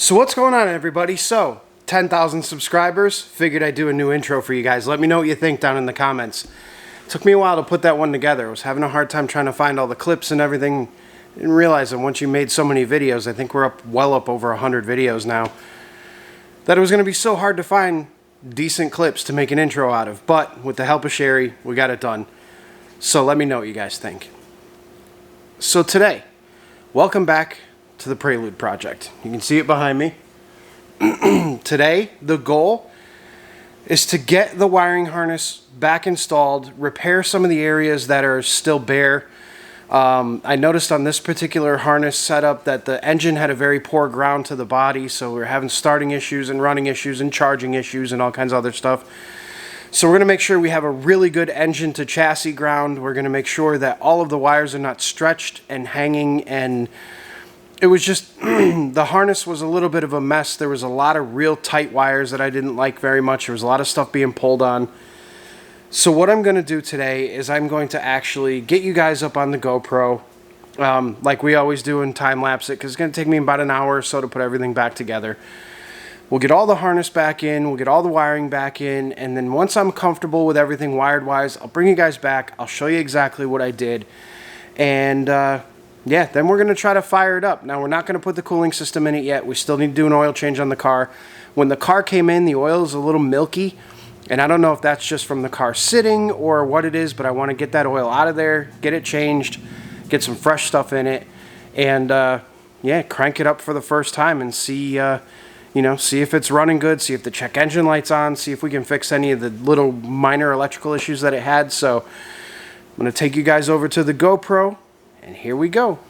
So what's going on, everybody? So 10,000 subscribers, figured I'd do a new intro for you guys. Let me know what you think down in the comments. It took me a while to put that one together. I was having a hard time trying to find all the clips and everything. Didn't realize that once you made so many videos, I think we're well up over 100 videos now, that it was going to be so hard to find decent clips to make an intro out of. But with the help of Sherry, we got it done. So let me know what you guys think. So today, welcome back to the Prelude project. You can see it behind me. Today, the goal is to get the wiring harness back installed, repair some of the areas that are still bare. I noticed on this particular harness setup that the engine had a very poor ground to the body, so we're having starting issues and running issues and charging issues and all kinds of other stuff. So we're going to make sure we have a really good engine to chassis ground. We're going to make sure that all of the wires are not stretched and hanging, and it was just, the harness was a little bit of a mess. There was a lot of real tight wires that I didn't like very much. There was a lot of stuff being pulled on. So what I'm going to do today is I'm going to actually get you guys up on the GoPro, like we always do, and time-lapse it, because it's going to take me about an hour or so to put everything back together. We'll get all the harness back in, we'll get all the wiring back in, and then once I'm comfortable with everything wired-wise, I'll bring you guys back, I'll show you exactly what I did, and yeah, then we're going to try to fire it up. Now, we're not going to put the cooling system in it yet. We still need to do an oil change on the car. When the car came in, the oil is a little milky, and I don't know if that's just from the car sitting or what it is, but I want to get that oil out of there, get it changed, get some fresh stuff in it, and yeah, crank it up for the first time and see, see if it's running good, see if the check engine light's on, see if we can fix any of the little minor electrical issues that it had. So I'm going to take you guys over to the GoPro. And here we go.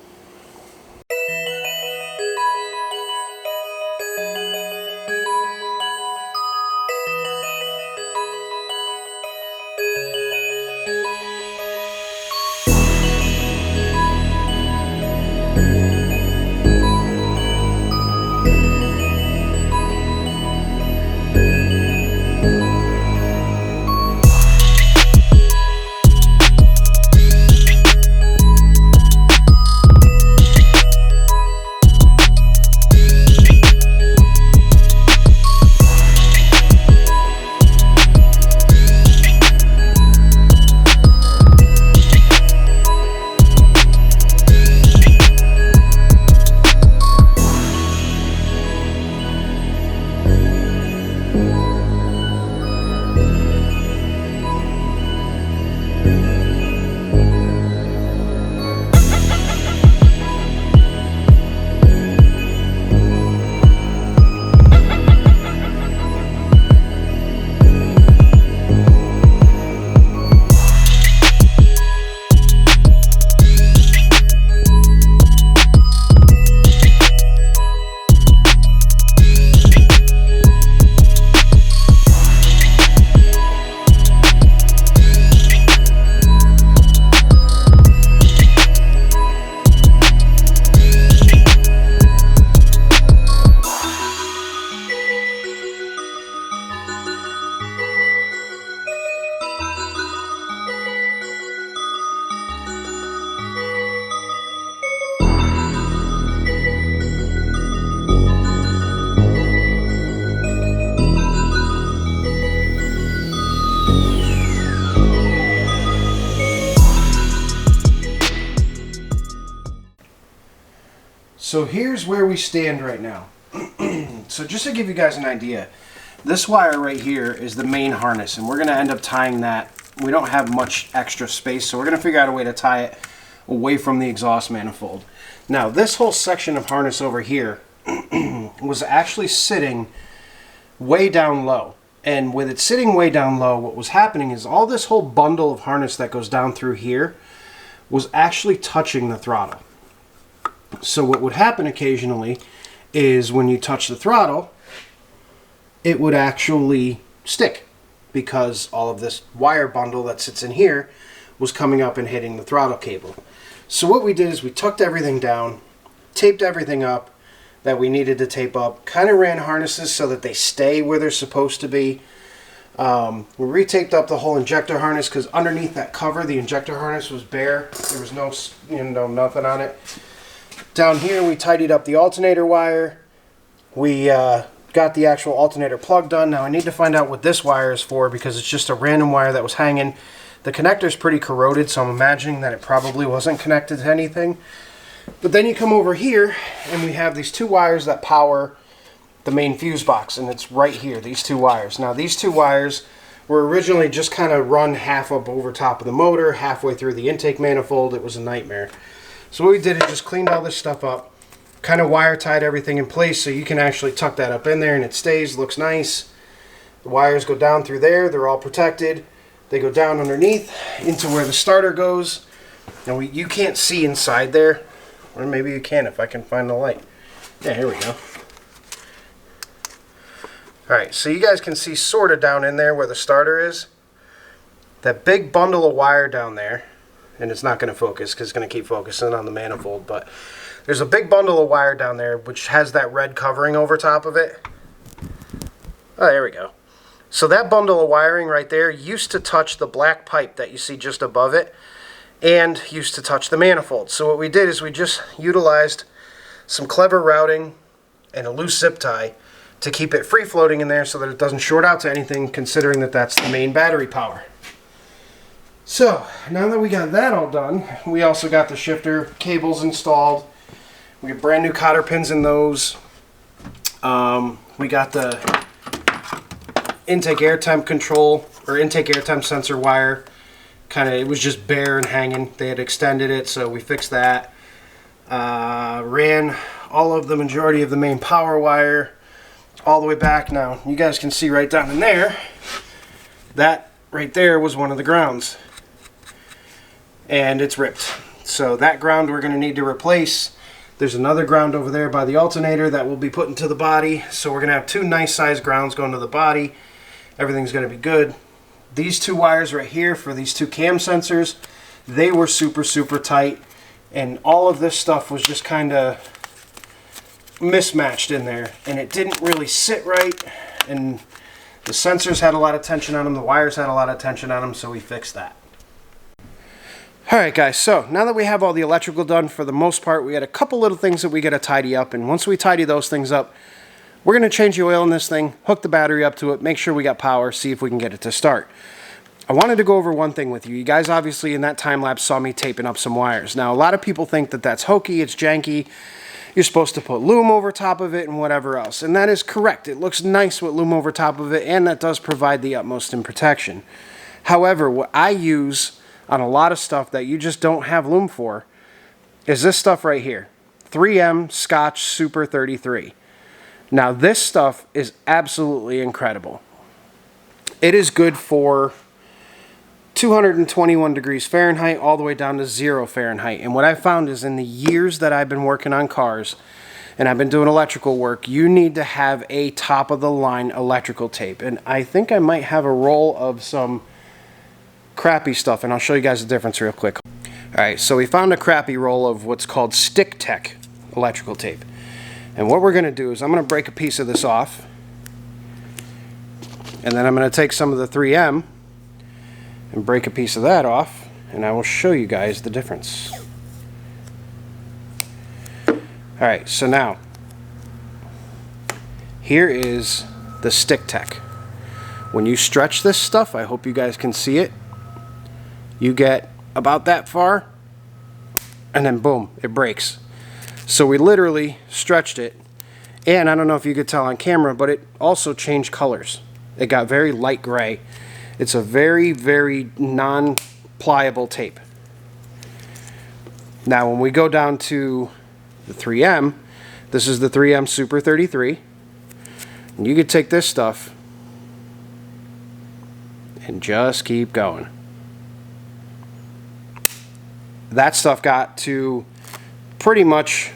So here's where we stand right now. So just to give you guys an idea, this wire right here is the main harness, and we're going to end up tying that. We don't have much extra space, so we're going to figure out a way to tie it away from the exhaust manifold. Now, this whole section of harness over here was actually sitting way down low. And with it sitting way down low, what was happening is all this whole bundle of harness that goes down through here was actually touching the throttle. So what would happen occasionally is when you touch the throttle, it would actually stick because all of this wire bundle that sits in here was coming up and hitting the throttle cable. So what we did is we tucked everything down, taped everything up that we needed to tape up, kind of ran harnesses so that they stay where they're supposed to be. We retaped up the whole injector harness because underneath that cover, the injector harness was bare. There was no, nothing on it. Down here, we tidied up the alternator wire, we got the actual alternator plug done. Now I need to find out what this wire is for, because it's just a random wire that was hanging. The connector's pretty corroded, so I'm imagining that it probably wasn't connected to anything. But then you come over here, and we have these two wires that power the main fuse box, and it's right here, these two wires. Now these two wires were originally just kind of run half up over top of the motor, halfway through the intake manifold. It was a nightmare. So what we did is just cleaned all this stuff up, kind of wire tied everything in place so you can actually tuck that up in there and it stays, looks nice. The wires go down through there, they're all protected. They go down underneath into where the starter goes. Now you can't see inside there, or maybe you can if I can find the light. Yeah, here we go. Alright, so you guys can see sort of down in there where the starter is. That big bundle of wire down there, and it's not going to focus because it's going to keep focusing on the manifold, but there's a big bundle of wire down there which has that red covering over top of it. Oh, there we go. So that bundle of wiring right there used to touch the black pipe that you see just above it, and used to touch the manifold. So what we did is we just utilized some clever routing and a loose zip tie to keep it free floating in there so that it doesn't short out to anything, considering that that's the main battery power. So now that we got that all done, we also got the shifter cables installed. We got brand new cotter pins in those. We got the intake air temp control, or intake air temp sensor wire. It was just bare and hanging. They had extended it, so we fixed that. Ran all of the majority of the main power wire all the way back. Now you guys can see right down in there, that right there was one of the grounds, and it's ripped. So that ground we're going to need to replace. There's another ground over there by the alternator that will be put into the body, so we're going to have two nice sized grounds going to the body. Everything's going to be good. These two wires right here for these two cam sensors, they were super tight, and all of this stuff was just kind of mismatched in there, and it didn't really sit right, and the sensors had a lot of tension on them, the wires had a lot of tension on them, so we fixed that. Alright guys, so now that we have all the electrical done for the most part, we had a couple little things that we got to tidy up, and once we tidy those things up, we're going to change the oil in this thing, hook the battery up to it, make sure we got power, see if we can get it to start. I wanted to go over one thing with you. You guys obviously in that time lapse saw me taping up some wires. Now a lot of people think that that's hokey, it's janky. You're supposed to put loom over top of it and whatever else. And that is correct. It looks nice with loom over top of it, and that does provide the utmost in protection. However, what I use on a lot of stuff that you just don't have loom for is this stuff right here. 3M Scotch Super 33. Now this stuff is absolutely incredible. It is good for 221 degrees Fahrenheit all the way down to 0 Fahrenheit. And what I found is in the years that I've been working on cars and I've been doing electrical work, you need to have a top of the line electrical tape. And I think I might have a roll of some crappy stuff, and I'll show you guys the difference real quick. Alright, so we found a crappy roll of what's called Stick Tech electrical tape. And what we're going to do is I'm going to break a piece of this off, and then I'm going to take some of the 3M and break a piece of that off, and I will show you guys the difference. Alright, so now here is the Stick Tech. When you stretch this stuff, I hope you guys can see it, you get about that far, and then boom, it breaks. So we literally stretched it, and I don't know if you could tell on camera, but it also changed colors. It got very light gray. It's a very non-pliable tape. Now when we go down to the 3M, this is the 3M Super 33, and you could take this stuff and just keep going. That stuff got to pretty much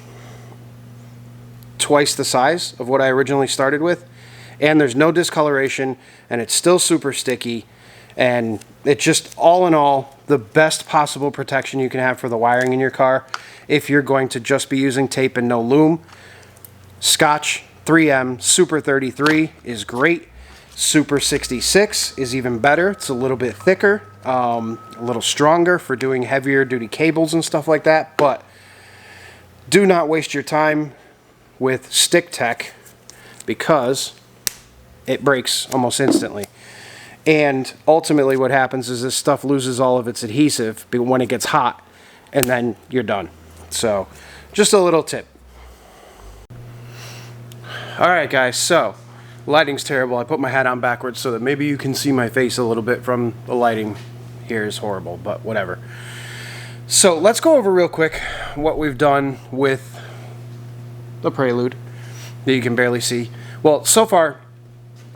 twice the size of what I originally started with, and there's no discoloration, and it's still super sticky, and it's just all in all the best possible protection you can have for the wiring in your car if you're going to just be using tape and no loom. Scotch 3M Super 33 is great. Super 66 is even better. It's a little bit thicker, a little stronger for doing heavier duty cables and stuff like that, but do not waste your time with Stick Tech because it breaks almost instantly. And ultimately what happens is this stuff loses all of its adhesive when it gets hot, and then you're done. So just a little tip. Alright guys, so lighting's terrible. I put my hat on backwards so that maybe you can see my face a little bit from the lighting. Here is horrible, but whatever. So let's go over real quick what we've done with the Prelude that you can barely see. Well, so far,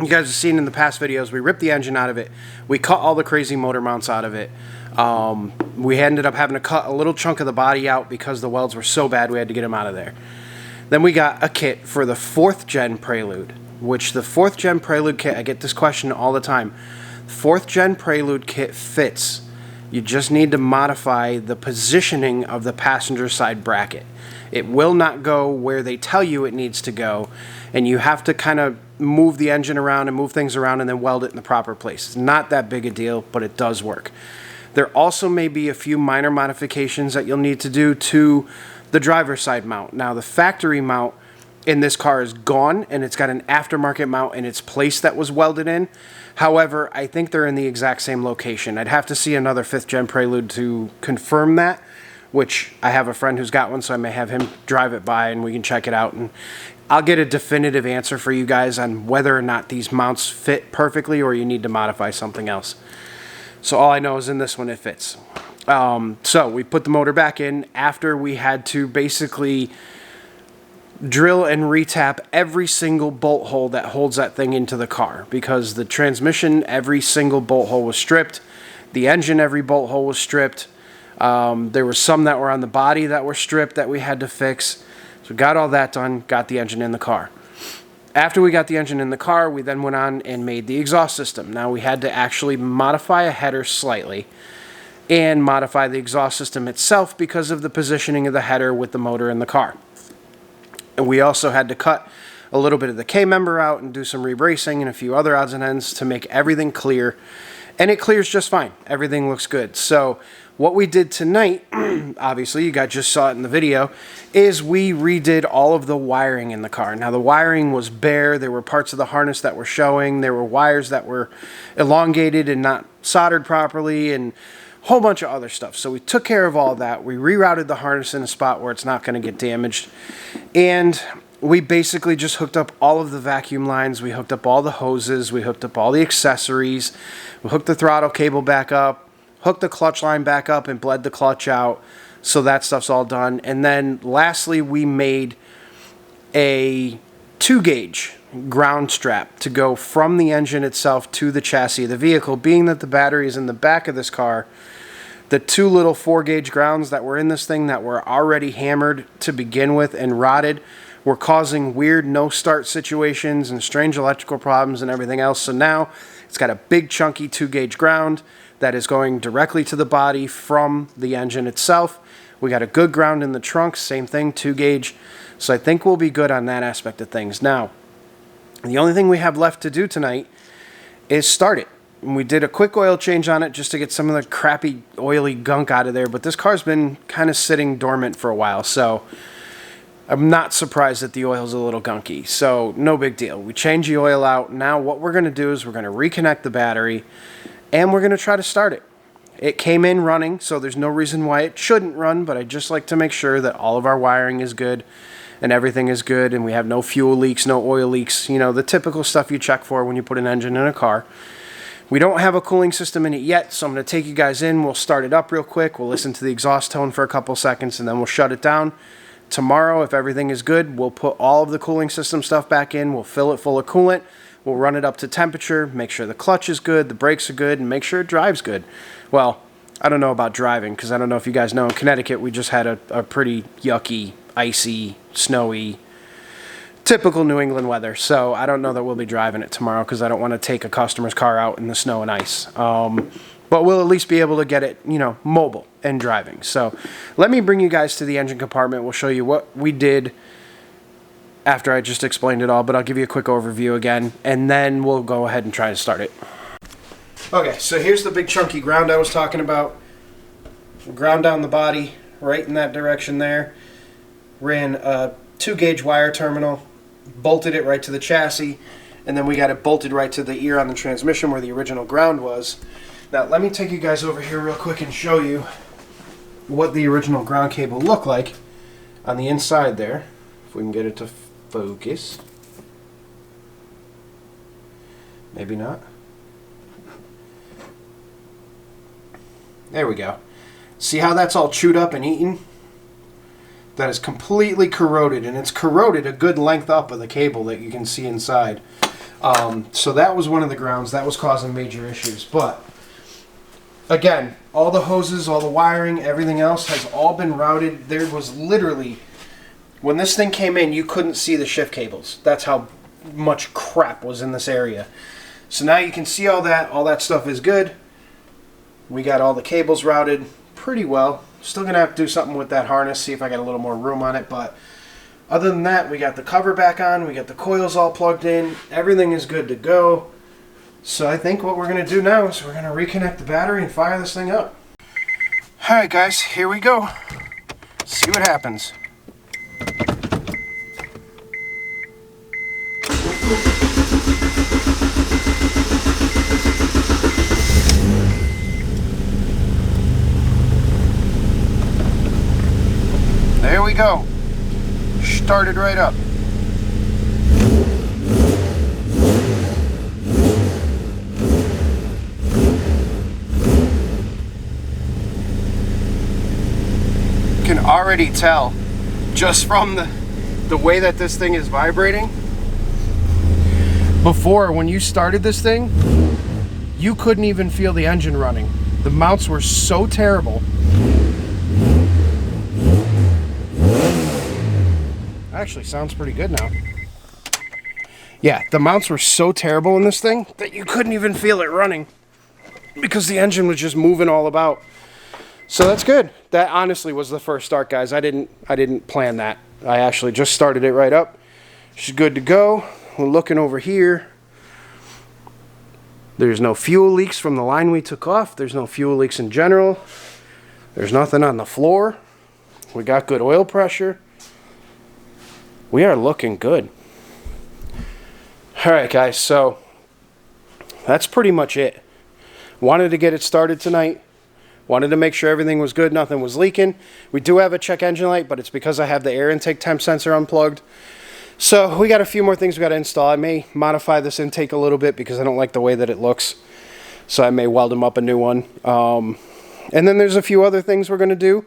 you guys have seen in the past videos, we ripped the engine out of it. We cut all the crazy motor mounts out of it. We ended up having to cut a little chunk of the body out because the welds were so bad we had to get them out of there. Then we got a kit for the 4th gen Prelude, which the 4th gen Prelude kit, I get this question all the time. 4th gen Prelude kit fits. You just need to modify the positioning of the passenger side bracket. It will not go where they tell you it needs to go, and you have to kind of move the engine around and move things around and then weld it in the proper place. It's not that big a deal, but it does work. There also may be a few minor modifications that you'll need to do to the driver's side mount. Now, the factory mount in this car is gone, and it's got an aftermarket mount in its place that was welded in. However, I think they're in the exact same location. I'd have to see another 5th gen Prelude to confirm that, which I have a friend who's got one, so I may have him drive it by and we can check it out. And I'll get a definitive answer for you guys on whether or not these mounts fit perfectly or you need to modify something else. So all I know is in this one it fits. So we put the motor back in after we had to basically drill and retap every single bolt hole that holds that thing into the car, because the transmission, every single bolt hole was stripped. The engine, every bolt hole was stripped. There were some that were on the body that were stripped that we had to fix. So we got all that done, got the engine in the car. After we got the engine in the car, we then went on and made the exhaust system. Now we had to actually modify a header slightly and modify the exhaust system itself because of the positioning of the header with the motor in the car. And we also had to cut a little bit of the K-member out and do some rebracing and a few other odds and ends to make everything clear. And it clears just fine. Everything looks good. So what we did tonight, obviously you guys just saw it in the video, is we redid all of the wiring in the car. Now the wiring was bare. There were parts of the harness that were showing. There were wires that were elongated and not soldered properly, and a whole bunch of other stuff. So we took care of all that. We rerouted the harness in a spot where it's not going to get damaged. And we basically just hooked up all of the vacuum lines. We hooked up all the hoses. We hooked up all the accessories. We hooked the throttle cable back up, hooked the clutch line back up, and bled the clutch out. So that stuff's all done. And then lastly, we made a 2-gauge ground strap to go from the engine itself to the chassis of the vehicle. Being that the battery is in the back of this car, the 2 little 4-gauge grounds that were in this thing that were already hammered to begin with and rotted were causing weird no-start situations and strange electrical problems and everything else. So now it's got a big chunky 2-gauge ground that is going directly to the body from the engine itself. We got a good ground in the trunk, same thing, 2-gauge. So I think we'll be good on that aspect of things. Now, the only thing we have left to do tonight is start it. And we did a quick oil change on it just to get some of the crappy oily gunk out of there, but this car's been kind of sitting dormant for a while, so I'm not surprised that the oil's a little gunky. So no big deal. We changed the oil out. Now what we're going to do is we're going to reconnect the battery and we're going to try to start it. It came in running, so there's no reason why it shouldn't run, but I just like to make sure that all of our wiring is good and everything is good and we have no fuel leaks, no oil leaks, you know, the typical stuff you check for when you put an engine in a car. We don't have a cooling system in it yet, so I'm going to take you guys in. We'll start it up real quick. We'll listen to the exhaust tone for a couple seconds and then we'll shut it down. Tomorrow, if everything is good, we'll put all of the cooling system stuff back in. We'll fill it full of coolant. We'll run it up to temperature, make sure the clutch is good, the brakes are good, and make sure it drives good. Well, I don't know about driving, because I don't know if you guys know, in Connecticut, we just had a pretty yucky, icy, snowy, typical New England weather. So I don't know that we'll be driving it tomorrow, because I don't want to take a customer's car out in the snow and ice. But we'll at least be able to get it, you know, mobile and driving. So let me bring you guys to the engine compartment. We'll show you what we did after I just explained it all, but I'll give you a quick overview again, and then we'll go ahead and try to start it. Okay, so here's the big chunky ground I was talking about. Ground down the body right in that direction there. Ran a 2-gauge wire terminal bolted it right to the chassis, and then we got it bolted right to the ear on the transmission where the original ground was. Now let me take you guys over here real quick and show you what the original ground cable looked like on the inside there. If we can get it to focus. Maybe not. There we go. See how that's all chewed up and eaten? That is completely corroded, and it's corroded a good length up of the cable that you can see inside. So that was one of the grounds that was causing major issues. But again, all the hoses, all the wiring, everything else has all been routed. There was literally, when this thing came in, you couldn't see the shift cables. That's how much crap was in this area. So now you can see all that stuff is good. We got all the cables routed pretty well. Still gonna have to do something with that harness, see if I got a little more room on it, but other than that, we got the cover back on, we got the coils all plugged in, everything is good to go. So I think what we're gonna do now is we're gonna reconnect the battery and fire this thing up. Alright guys, here we go. See what happens. There we go. Started right up. You can already tell just from the way that this thing is vibrating. Before, when you started this thing, you couldn't even feel the engine running. The mounts were so terrible. Actually sounds pretty good now. Yeah, the mounts were so terrible in this thing that you couldn't even feel it running because the engine was just moving all about. So that's good. That honestly was the first start, guys. I didn't plan that. I actually just started it right up. She's good to go. We're looking over here. There's no fuel leaks from the line we took off. There's no fuel leaks in general. There's nothing on the floor. We got good oil pressure. We are looking good. Alright guys, so that's pretty much it. Wanted to get it started tonight. Wanted to make sure everything was good, nothing was leaking. We do have a check engine light, but it's because I have the air intake temp sensor unplugged. So we got a few more things we got to install. I may modify this intake a little bit because I don't like the way that it looks. So I may weld them up a new one. And then there's a few other things we're going to do.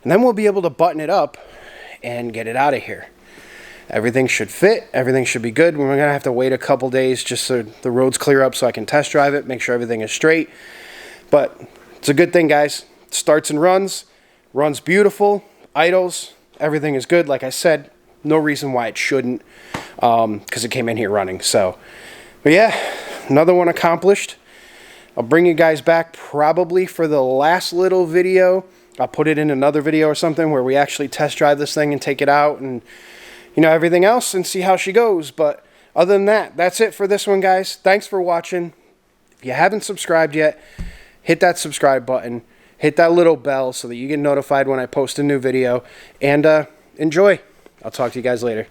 And then we'll be able to button it up and get it out of here. Everything should fit. Everything should be good. We're going to have to wait a couple days just so the roads clear up so I can test drive it, make sure everything is straight. But it's a good thing, guys. It starts and runs. Runs beautiful. Idles. Everything is good. Like I said, no reason why it shouldn't because it came in here running. So, but yeah, another one accomplished. I'll bring you guys back probably for the last little video. I'll put it in another video or something where we actually test drive this thing and take it out and you know, everything else and see how she goes. But other than that, that's it for this one, guys. Thanks for watching. If you haven't subscribed yet, hit that subscribe button. Hit that little bell so that you get notified when I post a new video. And enjoy. I'll talk to you guys later.